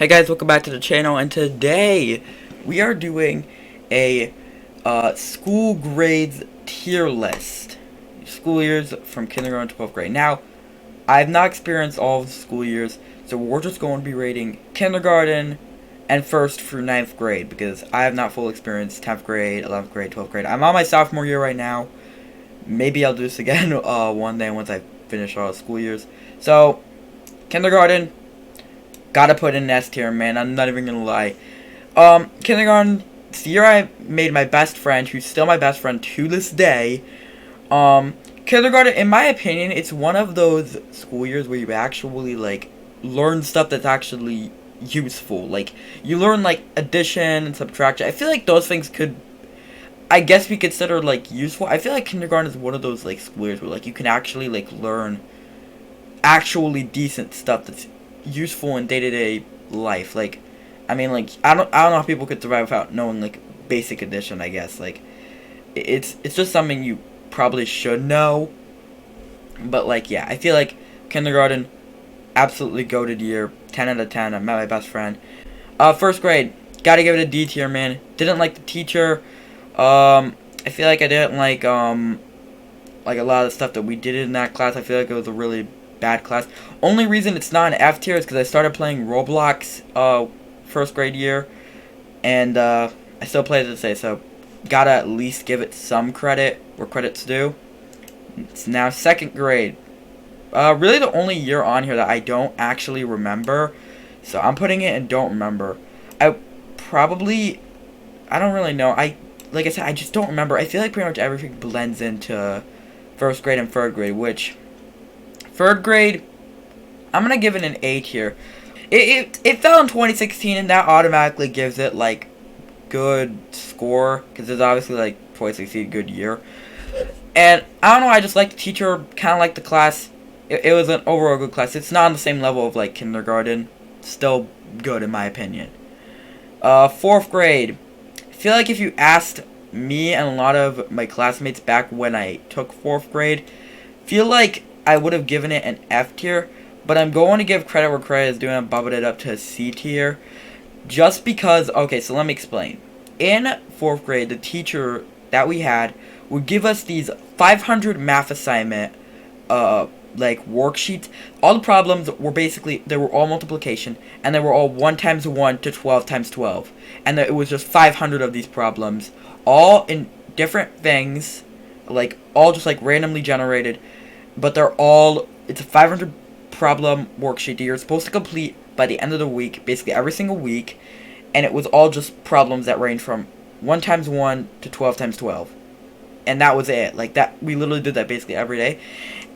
Hey guys, welcome back to the channel, and today we are doing a school grades tier list. School years from kindergarten to 12th grade. Now, I've not experienced all of the school years, so we're just going to be rating kindergarten and 1st through 9th grade, because I have not full experience 10th grade, 11th grade, 12th grade. I'm on my sophomore year right now. Maybe I'll do this again one day once I finish all the school years. So, kindergarten. Gotta put in S tier, man. I'm not even gonna lie. Kindergarten, it's the year I made my best friend, who's still my best friend to this day. Kindergarten, in my opinion, it's one of those school years where you actually, like, learn stuff that's actually useful. Like, you learn, like, addition and subtraction. I feel like those things could, I guess, be considered, like, useful. I feel like kindergarten is one of those, like, school years where, like, you can actually, like, learn actually decent stuff that's useful in day-to-day life. Like, I mean, like, I don't know how people could survive without knowing, like, basic addition, I guess. Like, it's just something you probably should know. But, like, yeah, I feel like kindergarten, absolutely goated year. 10 out of 10. I met my best friend. 1st grade, gotta give it a D tier, man. Didn't like the teacher. I feel like I didn't like a lot of the stuff that we did in that class. I feel like it was a really bad class. Only reason it's not an F tier is because I started playing Roblox 1st grade year, and I still play it to say, so gotta at least give it some credit where credit's due. It's now 2nd grade. Really the only year on here that I don't actually remember, so I'm putting it in don't remember. I don't really know. Like I said, I just don't remember. I feel like pretty much everything blends into 1st grade and 3rd grade, which 3rd grade, I'm gonna give it an A tier. It fell in 2016, and that automatically gives it, like, good score, because it's obviously, like, 2016, good year. And I don't know, I just like the teacher, kind of like the class. It was an overall good class. It's not on the same level of, like, kindergarten. Still good, in my opinion. 4th grade. I feel like if you asked me and a lot of my classmates back when I took 4th grade, feel like I would have given it an F tier, but I'm going to give credit where credit is due, and I'm bumping it up to a C tier, just because, okay, so let me explain. In 4th grade, the teacher that we had would give us these 500 math assignment, like, worksheets. All the problems were basically, they were all multiplication, and they were all 1 times 1 to 12 times 12, and it was just 500 of these problems, all in different things, like, all just, like, randomly generated. But it's a 500 problem worksheet that you're supposed to complete by the end of the week, basically every single week. And it was all just problems that range from 1 times 1 to 12 times 12. And that was it. Like, that, we literally did that basically every day.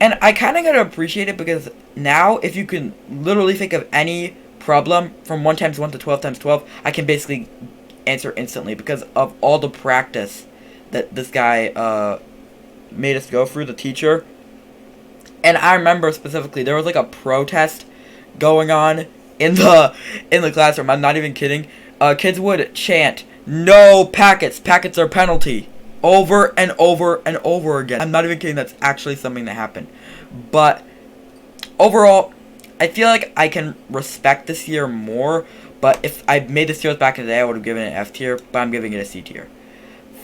And I kind of got to appreciate it, because now, if you can literally think of any problem from 1 times 1 to 12 times 12, I can basically answer instantly, because of all the practice that this guy made us go through, the teacher. And I remember specifically, there was, like, a protest going on in the classroom. I'm not even kidding. Kids would chant, "No packets. Packets are penalty," over and over and over again. I'm not even kidding. That's actually something that happened. But overall, I feel like I can respect this year more. But if I made this year back in the day, I would have given it an F tier. But I'm giving it a C tier.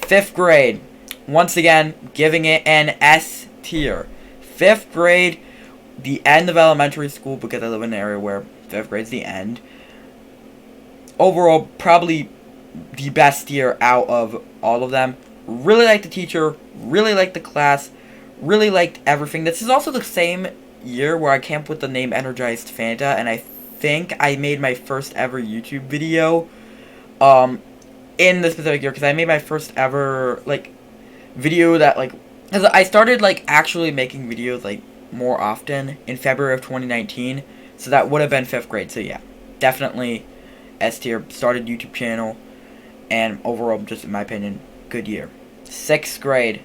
5th grade, once again, giving it an S tier. 5th grade, the end of elementary school, because I live in an area where 5th grade's the end. Overall, probably the best year out of all of them. Really liked the teacher, really liked the class, really liked everything. This is also the same year where I came up with the name Energized Fanta, and I think I made my first ever YouTube video in this specific year, because I made my first ever, like, video that, like, because I started, like, actually making videos, like, more often in February of 2019. So that would have been 5th grade. So, yeah. Definitely S tier. Started YouTube channel. And overall, just in my opinion, good year. 6th grade.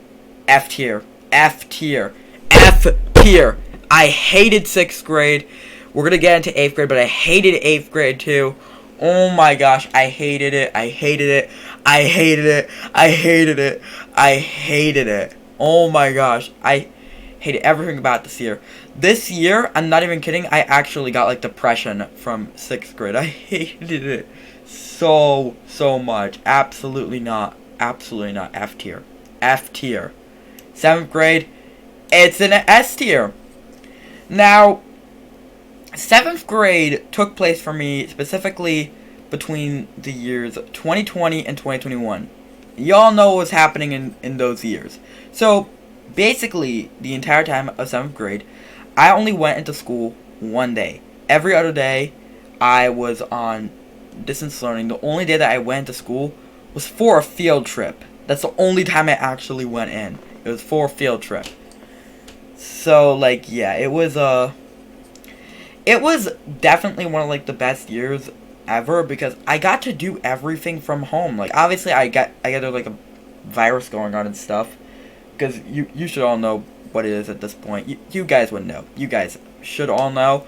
F tier. F tier. F tier. I hated 6th grade. We're going to get into 8th grade, but I hated 8th grade, too. Oh my gosh, I hated it. I hated it. I hated it. I hated it. I hated it. Oh my gosh, I hated everything about this year. This year, I'm not even kidding, I actually got like depression from 6th grade. I hated it so much. Absolutely not. Absolutely not. F tier. F tier. 7th grade, it's an S tier. Now, 7th grade took place for me specifically between the years 2020 and 2021. Y'all know what was happening in those years. So, basically, the entire time of 7th grade, I only went into school one day. Every other day, I was on distance learning. The only day that I went to school was for a field trip. That's the only time I actually went in. It was for a field trip. So, like, yeah, it was definitely one of, like, the best years ever because I got to do everything from home. Like, obviously, I got like, a virus going on and stuff. Because you should all know what it is at this point. You guys would know. You guys should all know.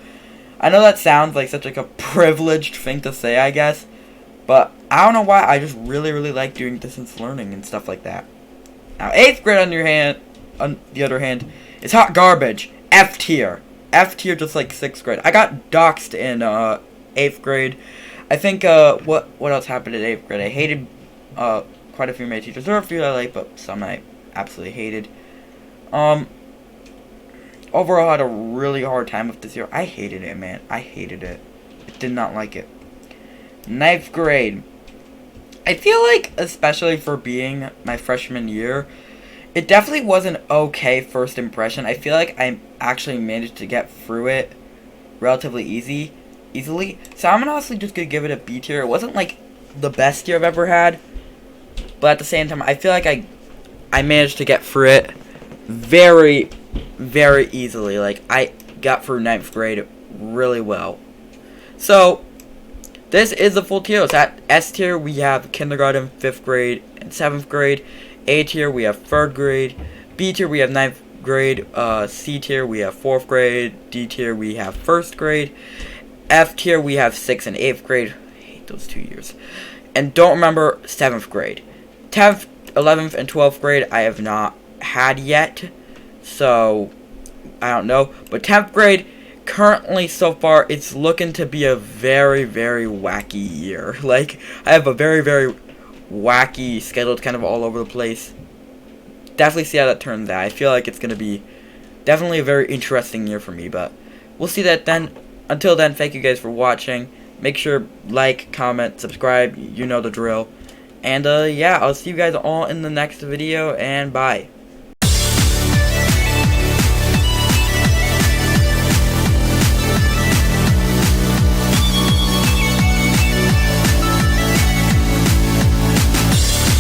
I know that sounds like such like a privileged thing to say, I guess. But I don't know why. I just really like doing distance learning and stuff like that. Now, 8th grade on the other hand, is hot garbage. F tier. F tier just like 6th grade. I got doxxed in 8th grade. I think what else happened in 8th grade? I hated quite a few of my teachers. There were a few I liked, but some I absolutely hated. Overall, I had a really hard time with this year. I hated it, man. I hated it. I did not like it. 9th grade. I feel like, especially for being my freshman year, it definitely was an okay first impression. I feel like I actually managed to get through it relatively easily. So I'm honestly just gonna give it a B tier. It wasn't like the best year I've ever had, but at the same time, I feel like I managed to get through it very easily. Like, I got through 9th grade really well. So, this is the full tier. So at S tier, we have kindergarten, 5th grade, and 7th grade. A tier, we have 3rd grade. B tier, we have 9th grade. C tier, we have 4th grade. D tier, we have 1st grade. F tier, we have 6th and 8th grade. I hate those 2 years. And don't remember 7th grade. 10th, 11th, and 12th grade, I have not had yet. So, I don't know. But 10th grade, currently so far, it's looking to be a very wacky year. Like, I have a very wacky schedule, kind of all over the place. Definitely see how that turns out. I feel like it's going to be definitely a very interesting year for me. But we'll see that then. Until then, thank you guys for watching. Make sure like, comment, subscribe. You know the drill. And, yeah, I'll see you guys all in the next video, and bye.